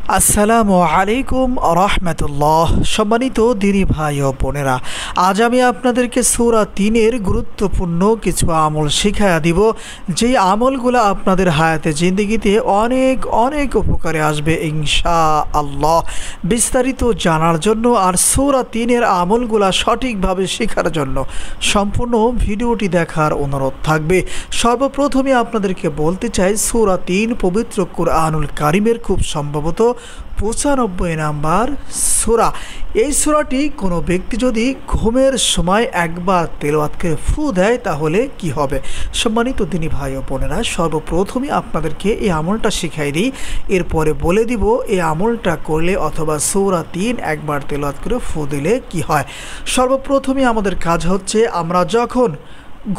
আসসালামু আলাইকুম রহমতুল্লাহ। সম্মানিত দিনী ভাই ও বোনেরা, আজ আমি আপনাদেরকে সূরা ৩-এর গুরুত্বপূর্ণ কিছু আমল শিখাইয়া দিব, যেই আমলগুলো আপনাদের হায়াতে জিন্দেগিতে অনেক অনেক উপকারে আসবে ইনশাআল্লাহ। বিস্তারিত জানার জন্য আর সূরা ৩-এর আমলগুলা সঠিকভাবে শেখার জন্য সম্পূর্ণ ভিডিওটি দেখার অনুরোধ থাকবে। সর্বপ্রথমে আপনাদেরকে বলতে চাই, সূরা ৩ পবিত্র কুরআনুল কারীমের খুব সম্ভবত ৯৫ নাম্বার সূরা। এই সূরাটি কোনো ব্যক্তি যদি ঘুমের সময় একবার তেলাওয়াত করে ফু দেয় তাহলে কি হবে? সম্মানিত দিনী ভাই ও বোনেরা, সর্বপ্রথমে আপনাদেরকে এই আমলটা শিখাই দিই, এরপরে বলে দিব এই আমলটা করলে অথবা সূরা ৩ একবার তেলাওয়াত করে ফু দিলে কি হয়। সর্বপ্রথমে আমাদের কাজ হচ্ছে, আমরা যখন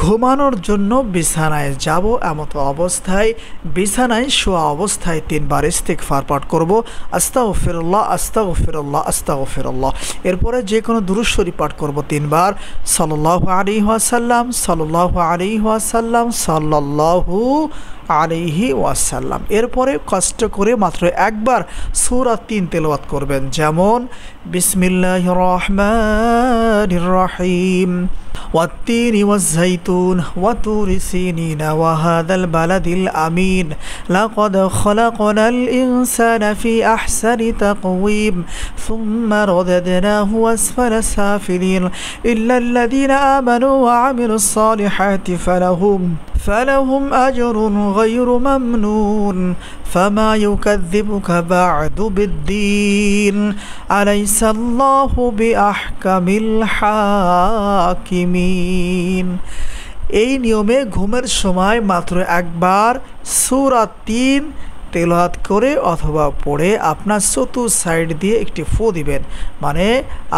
ঘুমানোর জন্য বিছানায় যাব, এমত অবস্থায় বিছানায় শোয়া অবস্থায় ৩ বার ইস্তিগফার পাঠ করব, আস্তাগফিরুল্লাহ আস্তাগফিরুল্লাহ আস্তাগফিরুল্লাহ। এরপরে যে কোনো দুরূদ শরীফ পাঠ করব ৩ বার, সাল্লাল্লাহু আলাইহি ওয়াসাল্লাম সাল্লাল্লাহু আলাইহি ওয়াসাল্লাম সাল্লাল্লাহু আলাইহি ওয়াসাল্লাম। এরপরে কষ্ট করে মাত্র একবার সূরা ৩ তেলাওয়াত করবেন, যেমন বিসমিল্লাহির রহমানির রহিম والتين والزيتون وطور سينين وهذا البلد الأمين لقد خلقنا الإنسان في أحسن تقويم ثم رددناه أسفل سافلين إلا الذين آمنوا وعملوا الصالحات فلهم أجر غير ممنون فما يكذبك بعد بالدين أليس الله بأحكم الحاكمين। এই নিয়মে ঘুমের সময় মাত্র একবার সূরা ৩ তেলাওয়াত করে অথবা পড়ে আপনার চতুর সাইড দিয়ে একটি ফু দিবেন। মানে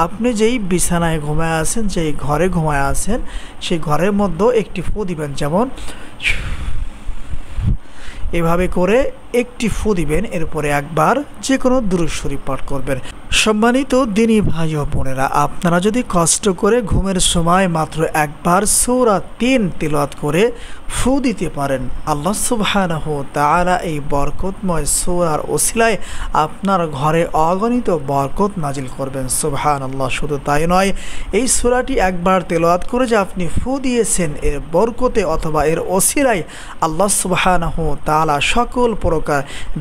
আপনি যেই বিছানায় ঘুমায় আছেন, যেই ঘরে ঘুমায় আছেন, সেই ঘরের মধ্যে একটি ফু দিবেন, যেমন এভাবে করে একটি ফু দিবেন। এরপরে একবার যে কোনো দুরূদ শরীফ পাঠ করবেন। সম্মানিত দিনী ভাই ও বোনেরা, আপনারা যদি কষ্ট করে ঘুমের সময় মাত্র একবার সূরা ৩ তিলাওয়াত করে ফু দিতে পারেন, আল্লাহ সুবহানাহু ওয়া তাআলা এই বরকতময় সূরার ওসিলায় আপনার ঘরে অগণিত বরকত নাজিল করবেন। সুবহানাল্লাহ। শুধু তাই নয়, এই সূরাটি একবার তেলাওয়াত করে যে আপনি ফু দিয়েছেন, এর বরকতে অথবা এর ওসিলায় আল্লাহ সুবহানাহু ওয়া তাআলা সকল প্রকার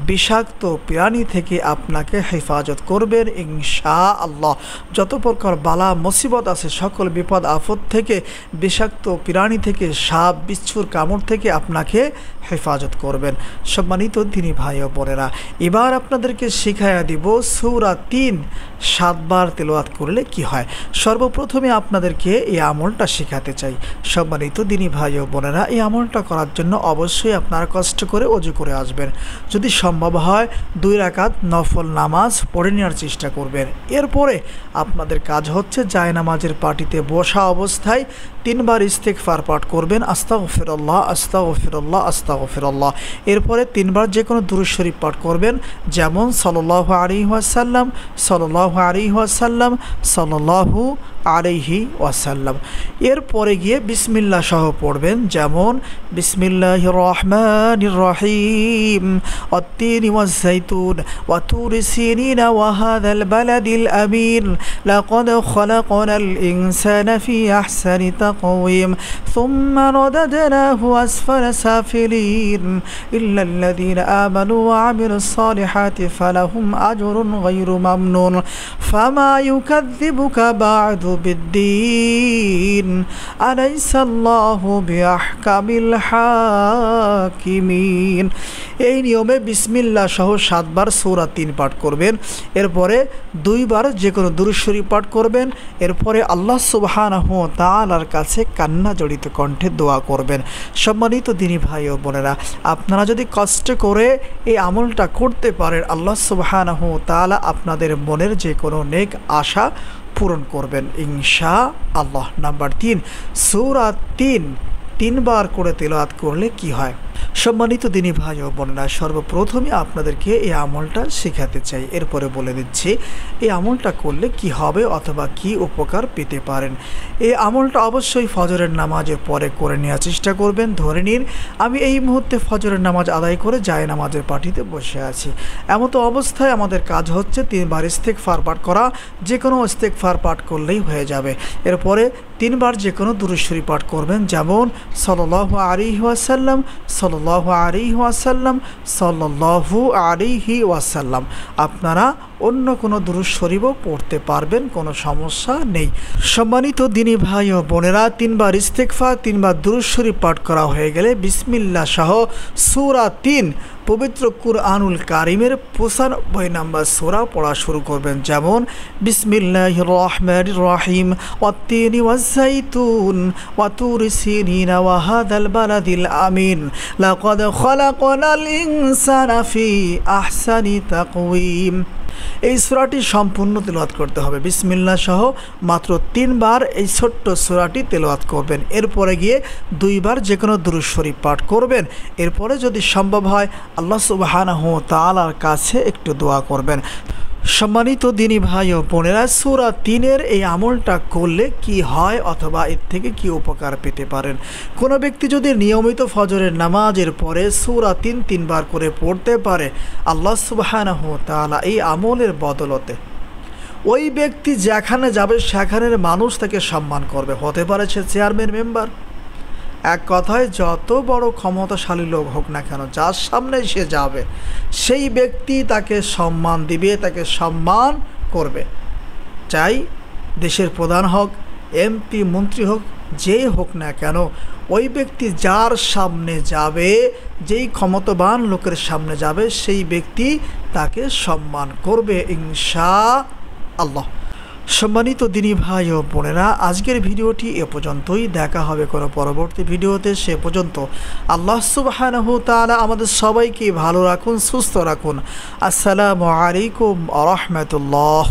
বিষাক্ত প্রাণী থেকে আপনাকে হেফাজত করবেন ইনশাআল্লাহ। যত প্রকার বালা মুসিবত আছে, সকল বিপদ আফত থেকে, বিষাক্ত প্রাণী থেকে, সাপ বিচ্ছুর কামড় থেকে আপনাকে হেফাজত করবেন। সম্মানিত দিনী ভাই ও বোনেরা, এবার আপনাদেরকে শিখাইয়া দিব সূরা ৩ ৭ বার তেলাওয়াত করলে কি হয়। সর্বপ্রথমে আপনাদেরকে এই আমলটা শেখাতে চাই। সম্মানিত দিনী ভাই ও বোনেরা, এই আমলটা করার জন্য অবশ্যই আপনারা কষ্ট করে ওযু করে আসবেন। যদি সম্ভব হয় ২ রাকাত নফল নামাজ পড়ে নেওয়ার চেষ্টা করবেন। এরপরে আপনাদের কাজ হচ্ছে জায়নামাজের পাটিতে বসা অবস্থায় ৩ বার ইস্তিগফার পাঠ করবেন, আস্তাগফিরুল্লাহ আস্তাগফিরুল্লাহ আস্তাগফিরুল্লাহ। এরপরে ৩ বার যে কোনো দুরূদ শরীফ পাঠ করবেন, যেমন সাল্লাল্লাহু আলাইহি ওয়াসাল্লাম সাল্লাল্লাহু আলাইহি ওয়াসাল্লাম সাল্লাল্লাহু আলাইহি ওয়াসাল্লাম। এরপরে গিয়ে বিসমিল্লাহ সহ পড়বেন, যেমন বিসমিল্লাহির রহমানির রহিম والتين والزيتون وطور سينين وهذا البلد الأمين لقد خلقنا الإنسان في أحسن تقويم ثم رددناه أسفل سافلين إلا الذين آمنوا وعملوا الصالحات فلهم أجر غير ممنون فما يكذبك بعد بالدين أليس الله بأحكم الحاكمين। এই নিয়মে বিসমিল্লাহ সহ ৭ বার সূরা ৩ পাঠ করবেন। এরপরে ২ বার যে কোনো দুরূদ শরীফ পাঠ করবেন। এরপরে আল্লাহ সুবহানাহু ওয়া তাআলার কাছে কান্না জড়িত কণ্ঠে দোয়া করবেন। সম্মানিত দিনী ভাই ও বোনেরা, আপনারা যদি কষ্ট করে এই আমলটা করতে পারেন, আল্লাহ সুবহানাহু ওয়া তাআলা আপনাদের মনের যে কোনো নেক আশা পূরণ করবেন ইনশাআল্লাহ। নাম্বার ৩, সূরা ৩ বার করে তেলাওয়াত করলে কি হয়। সম্মানিত দিনী ভাই ও বোনেরা, সর্বপ্রথমে আপনাদেরকে এই আমলটা শেখাতে চাই, এরপরে বলে দিচ্ছি এই আমলটা করলে কি হবে অথবা কি উপকার পেতে পারেন। এই আমলটা অবশ্যই ফজরের নামাজের পরে করে নেওয়ার চেষ্টা করবেন। ধরে নিন আমি এই মুহূর্তে ফজরের নামাজ আদায় করে নামাজের পাটিতে বসে আছি, এমত অবস্থায় আমাদের কাজ হচ্ছে 3 বার ইস্তেগফার পাঠ করা। যে কোনো ইস্তেগফার পাঠ করলেই হয়ে যাবে। এরপরে 3 বার যে কোনো দুরূদ শরীফ পাঠ করবেন, যেমন সাল্লাল্লাহু আলাইহি ওয়াসাল্লাম, সাল্লাল্লাহু আলাইহি ওয়াসাল্লাম, সাল্লাল্লাহু আলাইহি ওয়াসাল্লাম। আপনারা অন্য কোনো দুরূদ শরীফও পড়তে পারবেন, কোনো সমস্যা নেই। সম্মানিত দিনী ভাই ও বোনেরা, 3 বার ইস্তেগফার, 3 বার দুরূদ শরীফ পাঠ করা হয়ে গেলে বিসমিল্লাহ সহ সূরা 3 পবিত্র কুরআনুল কারীমের 95 নম্বর সূরা পড়া শুরু করবেন, যেমন বিসমিল্লাহির রহমানির রহিম, ওয়াত-তিনি ওয়াজ-যাইতুন ওয়া তুরি সিনিন ওয়া হাদাল বালাদিল আমিন, লাকাদ খালাকনাল ইনসানা ফি আহসানি তাকওয়িম। এই সূরাটি সম্পূর্ণ তেলাওয়াত করতে হবে। বিসমিল্লাহ সহ মাত্র 3 বার এই ছোট্ট সূরাটি তেলাওয়াত করবেন। এরপরে গিয়ে 2 বার যে কোনো দুরূদ শরীফ পাঠ করবেন। এরপরে যদি সম্ভব হয় আল্লাহ সুবহানাহু ওয়া তাআলার কাছে একটু দোয়া করবেন। সম্মানিত দিনী ভাই ও বোনেরা, সূরা 3-এর এই আমলটা করলে কি হয় অথবা এর থেকে কি উপকার পেতে পারেন। কোনো ব্যক্তি যদি নিয়মিত ফজরের নামাজের পরে সূরা 3 বার করে পড়তে পারে, আল্লাহ সুবহানাহু ওয়া তাআলা এই আমলের বদলতে ওই ব্যক্তি যেখানে যাবে সেখানের মানুষ তাকে সম্মান করবে। হতে পারে সে চেয়ারম্যান মেম্বার, এক কথায় যত বড় ক্ষমতাশালী লোক হোক না কেন, যার সামনে সে যাবে সেই ব্যক্তি তাকে সম্মান দিবে, তাকে সম্মান করবে। চাই দেশের প্রধান হোক, এমপি, মন্ত্রী হোক, যেই হোক না কেন, ওই ব্যক্তি যার সামনে যাবে, যেই ক্ষমতাবান লোকের সামনে যাবে, সেই ব্যক্তি তাকে সম্মান করবে ইনশাআল্লাহ। সম্মানিত দিনী ভাই ও বোনেরা, আজকের ভিডিওটি এ পর্যন্তই। দেখা হবে কোনো পরবর্তী ভিডিওতে। সে পর্যন্ত আল্লাহ সুবহানাহু ওয়া তাআলা আমাদের সবাইকে ভালো রাখুন, সুস্থ রাখুন। আসসালামু আলাইকুম ওয়া রাহমাতুল্লাহ।